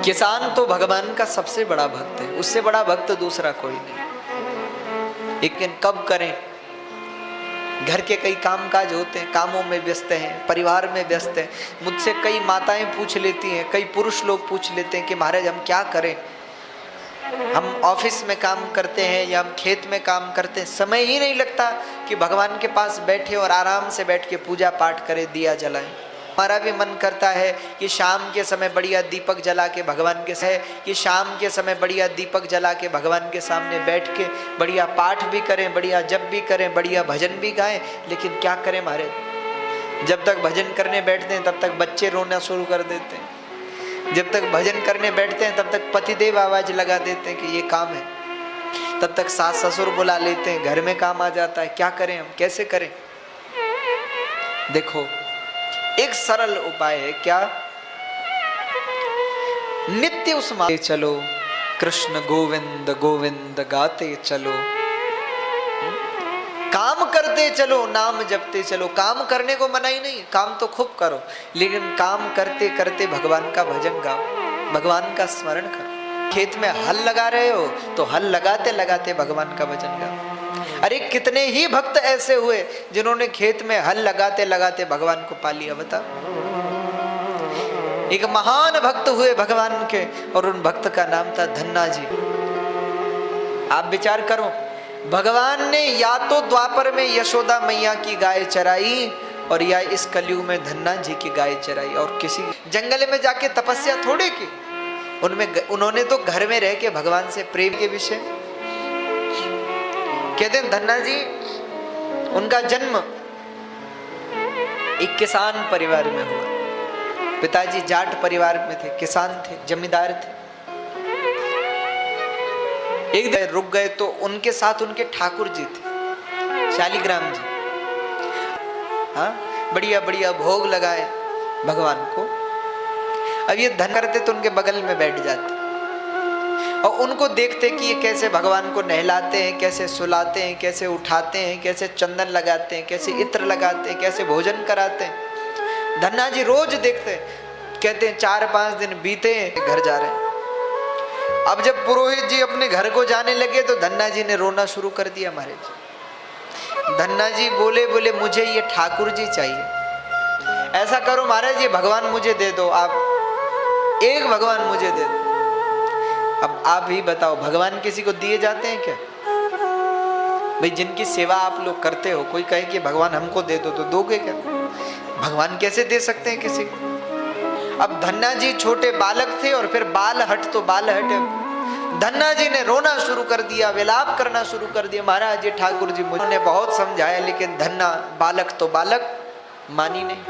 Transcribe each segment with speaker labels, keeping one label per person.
Speaker 1: किसान तो भगवान का सबसे बड़ा भक्त है, उससे बड़ा भक्त दूसरा कोई नहीं। लेकिन कब करें? घर के कई कामकाज होते हैं, कामों में व्यस्त हैं, परिवार में व्यस्त हैं। मुझसे कई माताएं पूछ लेती हैं, कई पुरुष लोग पूछ लेते हैं कि महाराज हम क्या करें, हम ऑफिस में काम करते हैं या हम खेत में काम करते हैं, समय ही नहीं लगता कि भगवान के पास बैठे और आराम से बैठ के पूजा पाठ करें, दिया जलाएं। हमारा भी मन करता है कि शाम के समय बढ़िया दीपक जला के भगवान के है कि शाम के समय बढ़िया दीपक जला के भगवान के सामने बैठ के बढ़िया पाठ भी करें, बढ़िया जप भी करें, बढ़िया भजन भी गाएं। लेकिन क्या करें महाराज, जब तक भजन करने बैठते हैं तब तक बच्चे रोना शुरू कर देते हैं, जब तक भजन करने बैठते हैं तब तक पतिदेव आवाज लगा देते हैं कि ये काम है, तब तक सास ससुर बुला लेते हैं, घर में काम आ जाता है। क्या करें हम, कैसे करें? देखो एक सरल उपाय है। क्या? नित्य उस मार्ग चलो, कृष्ण गोविंद गोविंद गाते चलो, काम करते चलो, नाम जपते चलो। काम करने को मना ही नहीं, काम तो खूब करो, लेकिन काम करते करते भगवान का भजन गाओ, भगवान का स्मरण करो। खेत में हल लगा रहे हो तो हल लगाते लगाते भगवान का भजन गाओ। अरे कितने ही भक्त ऐसे हुए जिन्होंने खेत में हल लगाते लगाते भगवान को पा लिया, बता। एक महान भक्त हुए भगवान के, और उन भक्त का नाम था धन्ना जी। आप विचार करो, भगवान ने या तो द्वापर में यशोदा मैया की गाय चराई और या इस कलयुग में धन्ना जी की गाय चराई। और किसी जंगल में जाके तपस्या थोड़े की, उन्होंने तो घर में रह के भगवान से प्रेम के विषय। कहते हैं धन्ना जी, उनका जन्म एक किसान परिवार में हुआ। पिताजी जाट परिवार में थे, किसान थे, जमींदार थे। एक दिन रुक गए तो उनके साथ उनके ठाकुर जी थे, शालिग्राम जी। हाँ, बढ़िया बढ़िया भोग लगाए भगवान को। अब ये धन करते तो उनके बगल में बैठ जाते और उनको देखते कि ये कैसे भगवान को नहलाते हैं, कैसे सुलाते हैं, कैसे उठाते हैं, कैसे चंदन लगाते हैं, कैसे इत्र लगाते हैं, कैसे भोजन कराते हैं। धन्ना जी रोज देखते हैं। कहते हैं 4-5 दिन बीते, घर जा रहे हैं। अब जब पुरोहित जी अपने घर को जाने लगे तो धन्ना जी ने रोना शुरू कर दिया। महाराज धन्ना जी बोले मुझे ये ठाकुर जी चाहिए। ऐसा करो महाराज, ये भगवान मुझे दे दो, आप एक भगवान मुझे दे दो। अब आप ही बताओ, भगवान किसी को दिए जाते हैं क्या? भाई जिनकी सेवा आप लोग करते हो, कोई कहे कि भगवान हमको दे दो, तो दोगे क्या? भगवान कैसे दे सकते हैं किसी को? अब धन्ना जी छोटे बालक थे और फिर बाल हट तो बाल हटे। धन्ना जी ने रोना शुरू कर दिया, विलाप करना शुरू कर दिया। महाराज जी ठाकुर जी मुझे बहुत समझाया, लेकिन धन्ना बालक तो बालक मानी नहीं।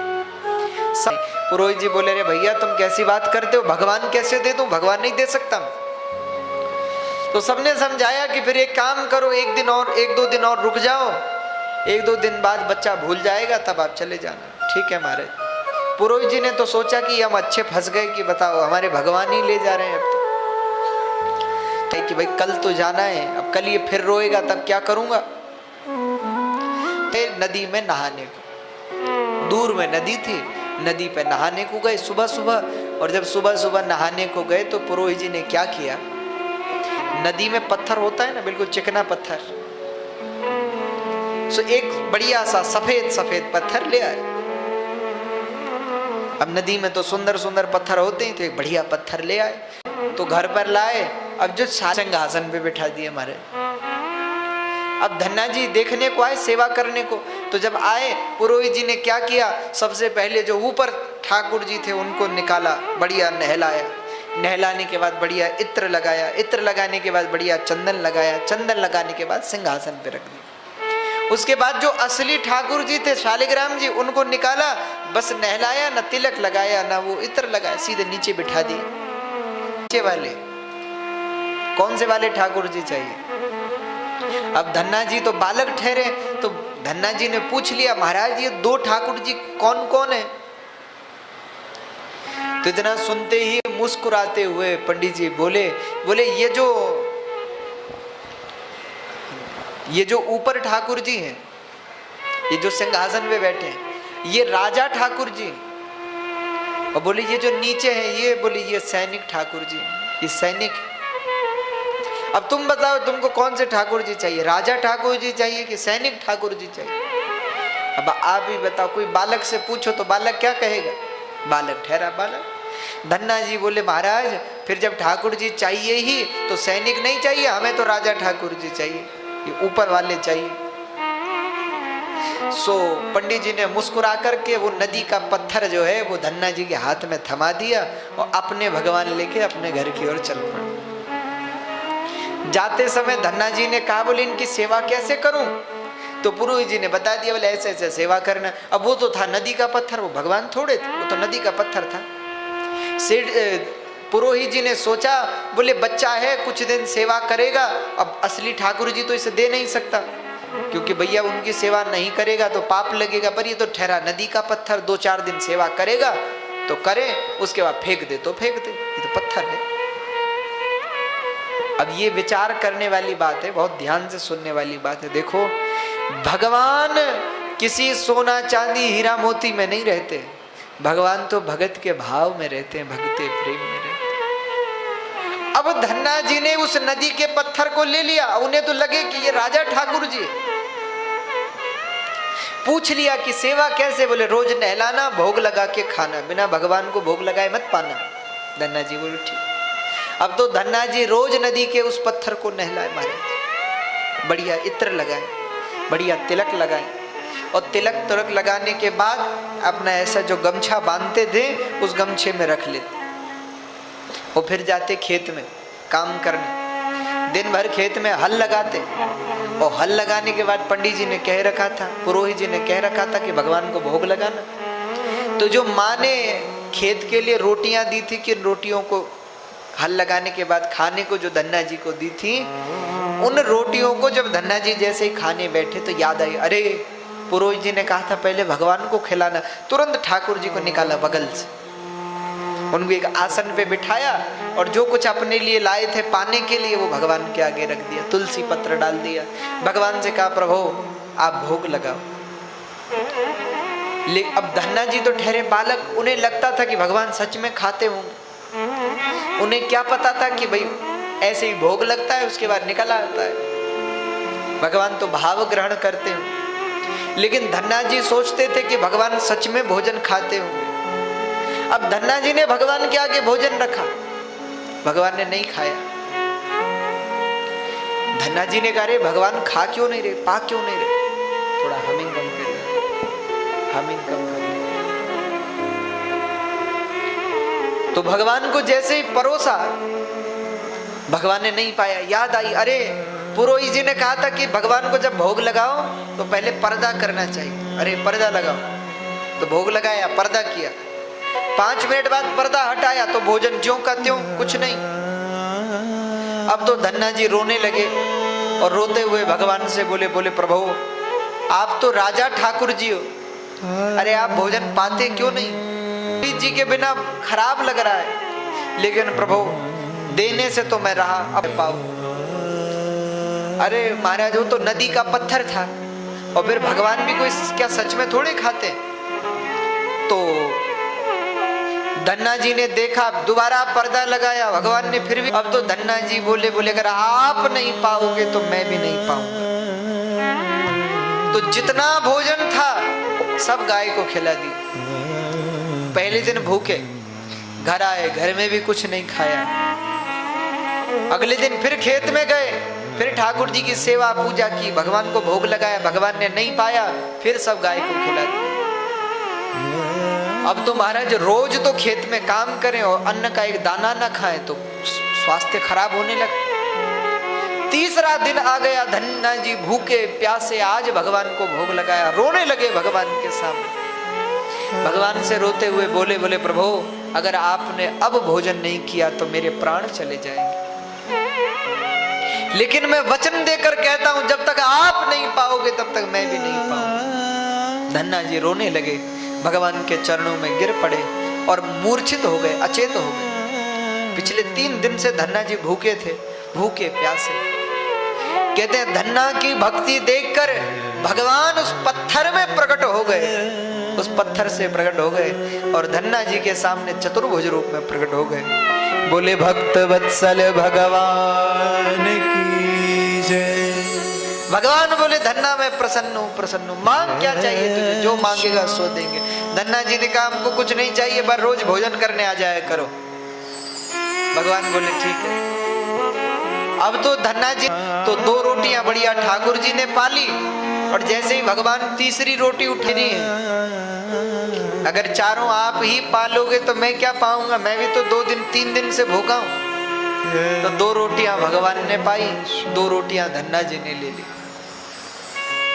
Speaker 1: पुरोहित जी बोले, रे भैया तुम कैसी बात करते हो, भगवान कैसे दे दूं, भगवान नहीं दे सकता। तो सबने समझाया कि फिर एक काम करो, 1-2 दिन और रुक जाओ, 1-2 दिन बाद बच्चा भूल जाएगा, तब आप चले जाना। ठीक है महाराज। पुरोहित जी ने तो सोचा कि हम अच्छे फंस गए, कि बताओ हमारे भगवान ही ले जा रहे हैं। अब तो कि भाई कल तो जाना है, अब कल ये फिर रोएगा तब क्या करूंगा। फिर नदी में नहाने को, दूर में नदी थी, नदी पे नहाने को गए सुबह सुबह। और जब सुबह सुबह नहाने को गए तो पुरोहित जी ने क्या किया, नदी में पत्थर होता है ना, बिल्कुल चिकना पत्थर, सो एक बढ़िया सा सफेद सफेद पत्थर ले आए। अब नदी में तो सुंदर सुंदर पत्थर होते हैं, तो एक बढ़िया पत्थर ले आए, तो घर पर लाए। अब जो सिंहासन पे बिठा दिए हमारे। अब धन्ना जी देखने को आए, सेवा करने को। तो जब आए, पुरोहित जी ने क्या किया, सबसे पहले जो ऊपर ठाकुर जी थे उनको निकाला, बढ़िया नहलाया, नहलाने के बाद बढ़िया इत्र लगाया, इत्र लगाने के बाद बढ़िया चंदन लगाया, चंदन लगाने के बाद सिंहासन पे रख दिया। उसके बाद जो असली ठाकुर जी थे शालिग्राम जी, उनको निकाला, बस नहलाया, न तिलक लगाया न वो इत्र लगाया, सीधे नीचे बिठा दिए। नीचे वाले कौन से वाले ठाकुर जी चाहिए? अब धन्ना जी तो बालक ठहरे, तो धन्ना जी ने पूछ लिया, महाराज ये 2 ठाकुर जी कौन कौन है? तो इतना सुनते ही मुस्कुराते हुए पंडित जी बोले ये जो ऊपर ठाकुर जी हैं, ये जो सिंहासन पे बैठे हैं, ये राजा ठाकुर जी, और बोले ये जो नीचे है ये, बोले ये सैनिक ठाकुर जी, ये सैनिक। अब तुम बताओ तुमको कौन से ठाकुर जी चाहिए, राजा ठाकुर जी चाहिए कि सैनिक ठाकुर जी चाहिए? अब आप ही बताओ, कोई बालक से पूछो तो बालक क्या कहेगा? बालक ठहरा बालक। धन्ना जी बोले महाराज फिर जब ठाकुर जी चाहिए ही तो सैनिक नहीं चाहिए, हमें तो राजा ठाकुर जी चाहिए, ये ऊपर वाले चाहिए। सो पंडित जी ने मुस्कुरा करके वो नदी का पत्थर जो है वो धन्ना जी के हाथ में थमा दिया और अपने भगवान लेके अपने घर की ओर चल पड़े। जाते समय धन्ना जी ने कहा बोले इनकी सेवा कैसे करूं? तो पुरोहित जी ने बता दिया बोले ऐसे ऐसे सेवा करना। अब वो तो था नदी का पत्थर, वो भगवान थोड़े थे, वो तो नदी का पत्थर था। पुरोहित जी ने सोचा बोले बच्चा है कुछ दिन सेवा करेगा, अब असली ठाकुर जी तो इसे दे नहीं सकता क्योंकि भैया उनकी सेवा नहीं करेगा तो पाप लगेगा, पर ये तो ठहरा नदी का पत्थर, 2-4 दिन सेवा करेगा तो करे, उसके बाद फेंक दे तो फेंक दे, ये तो पत्थर है। अब ये विचार करने वाली बात है, बहुत ध्यान से सुनने वाली बात है। देखो भगवान किसी सोना चांदी हीरा मोती में नहीं रहते, भगवान तो भगत के भाव में रहते हैं, भक्ति प्रेम में रहते हैं। अब धन्ना जी ने उस नदी के पत्थर को ले लिया, उन्हें तो लगे कि ये राजा ठाकुर जी। पूछ लिया कि सेवा कैसे? बोले रोज नहलाना, भोग लगा के खाना, बिना भगवान को भोग लगाए मत पाना। धन्ना जी बोले ठीक। अब तो धन्ना जी रोज नदी के उस पत्थर को नहलाए महाराज, बढ़िया इत्र लगाए, बढ़िया तिलक लगाए, और तिलक तुलक लगाने के बाद अपना ऐसा जो गमछा बांधते थे उस गमछे में रख लेते और फिर जाते खेत में काम करने। दिन भर खेत में हल लगाते, और हल लगाने के बाद पंडित जी ने कह रखा था, पुरोहित जी ने कह रखा था कि भगवान को भोग लगाना। तो जो माँ ने खेत के लिए रोटियां दी थी कि रोटियों को हल लगाने के बाद खाने को जो धन्ना जी को दी थी, उन रोटियों को जब धन्ना जी जैसे ही खाने बैठे तो याद आई, अरे पुरोहित जी ने कहा था पहले भगवान को खिलाना। तुरंत ठाकुर जी को निकाला बगल से, उनको एक आसन पे बिठाया और जो कुछ अपने लिए लाए थे पाने के लिए वो भगवान के आगे रख दिया, तुलसी पत्र डाल दिया। भगवान से कहा प्रभु आप भोग लगाओ। लेकिन अब धन्ना जी तो ठहरे बालक, उन्हें लगता था कि भगवान सच में खाते होंगे। उन्हें क्या पता था कि भाई ऐसे ही भोग लगता है उसके बाद निकल आता है, भगवान तो भाव ग्रहण करते हैं। लेकिन धन्ना जी सोचते थे कि भगवान सच में भोजन खाते होंगे। अब धन्ना जी ने भगवान के आगे भोजन रखा, भगवान ने नहीं खाया। धन्ना जी ने कहा रे भगवान खा क्यों नहीं रहे, पा क्यों नहीं रहे? थोड़ा हमिंग कम करिए, हमिंग कम करिए। तो भगवान को जैसे ही परोसा, भगवान ने नहीं पाया। याद आई, अरे पुरोहित जी ने कहा था कि भगवान को जब भोग लगाओ तो पहले पर्दा करना चाहिए। अरे पर्दा लगाओ, तो भोग लगाया, पर्दा किया, 5 मिनट बाद पर्दा हटाया तो भोजन ज्यों का त्यों, कुछ नहीं। अब तो धन्ना जी रोने लगे और रोते हुए भगवान से बोले, बोले प्रभु आप तो राजा ठाकुर जी हो, अरे आप भोजन पाते क्यों नहीं? जी के बिना खराब लग रहा है, लेकिन प्रभु देने से तो मैं रहा, अब पाऊं। अरे महाराज वो तो नदी का पत्थर था, और फिर भगवान भी कोई क्या सच में थोड़े खाते? तो धन्ना जी ने देखा, दोबारा पर्दा लगाया, भगवान ने फिर भी। अब तो धन्ना जी बोले, बोले अगर आप नहीं पाओगे तो मैं भी नहीं पाऊंगा। तो जितना भोजन था सब गाय को खिला दी। पहले दिन भूखे घर आए, घर में भी कुछ नहीं खाया। अगले दिन फिर खेत में गए, फिर ठाकुर जी की सेवा पूजा की, भगवान को भोग लगाया, भगवान ने नहीं पाया, फिर सब गाय को खिला दिया। अब तो महाराज रोज तो खेत में काम करें और अन्न का एक दाना ना खाएं तो स्वास्थ्य खराब होने लगा। तीसरा दिन आ गया, धन्ना जी भूखे प्यासे आज भगवान को भोग लगाया, रोने लगे भगवान के सामने। भगवान से रोते हुए बोले, बोले प्रभु अगर आपने अब भोजन नहीं किया तो मेरे प्राण चले जाएंगे, लेकिन मैं वचन देकर कहता हूं जब तक आप नहीं पाओगे तब तक मैं भी नहीं पाऊंगा। धन्ना जी रोने लगे, भगवान के चरणों में गिर पड़े और मूर्छित हो गए, अचेत हो गए। पिछले 3 दिन से धन्ना जी भूखे थे, भूखे प्यासे। कहते हैं धन्ना की भक्ति देखकर भगवान उस पत्थर में प्रकट हो गए उस पत्थर से प्रकट हो गए और धन्ना जी के सामने चतुर्भुज रूप में प्रकट हो गए। बोले भक्त वत्सल भगवान की जय। भगवान बोले धन्ना मैं प्रसन्न हूँ, मांग क्या चाहिए तुझे, जो मांगेगा सो देंगे। धन्ना जी ने कहा हमको कुछ नहीं चाहिए, बस रोज भोजन करने आ जाया करो। भगवान बोले ठीक है। अब तो धन्ना जी तो 2 रोटियां बढ़िया ठाकुर जी ने पाली, और जैसे ही भगवान तीसरी रोटी उठा रही है, अगर चारों आप ही पालोगे तो मैं क्या पाऊंगा, मैं भी तो 2-3 दिन से भूखा हूं। तो 2 रोटियां भगवान ने पाई, 2 रोटियां धन्ना जी ने ले ली।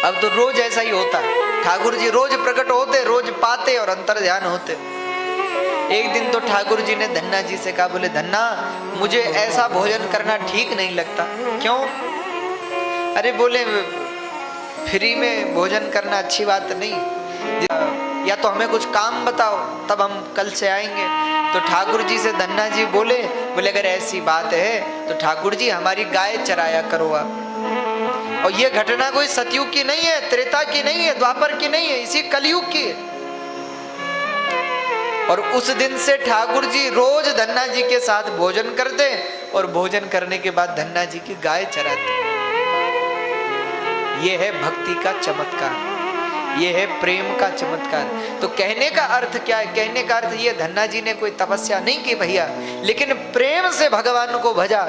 Speaker 1: अब तो रोज ऐसा ही होता, ठाकुर जी रोज प्रकट होते, रोज पाते और अंतर ध्यान होते। एक दिन तो ठाकुर जी ने धन्ना जी से कहा, बोले धन्ना मुझे ऐसा भोजन करना ठीक नहीं लगता। क्यों? अरे बोले फ्री में भोजन करना अच्छी बात नहीं, या तो हमें कुछ काम बताओ तब हम कल से आएंगे। तो ठाकुर जी से धन्ना जी बोले अगर ऐसी बात है तो ठाकुर जी हमारी गाय चराया करो आप। और ये घटना कोई सतयुग की नहीं है, त्रेता की नहीं है, द्वापर की नहीं है, इसी कलयुग की है। और उस दिन से ठाकुर जी रोज धन्ना जी के साथ भोजन करते, और भोजन करने के बाद धन्ना जी की गाय चराते। ये है भक्ति का चमत्कार, ये है प्रेम का चमत्कार। तो कहने का अर्थ क्या है? कहने का अर्थ ये, धन्ना जी ने कोई तपस्या नहीं की भैया, लेकिन प्रेम से भगवान को भजा,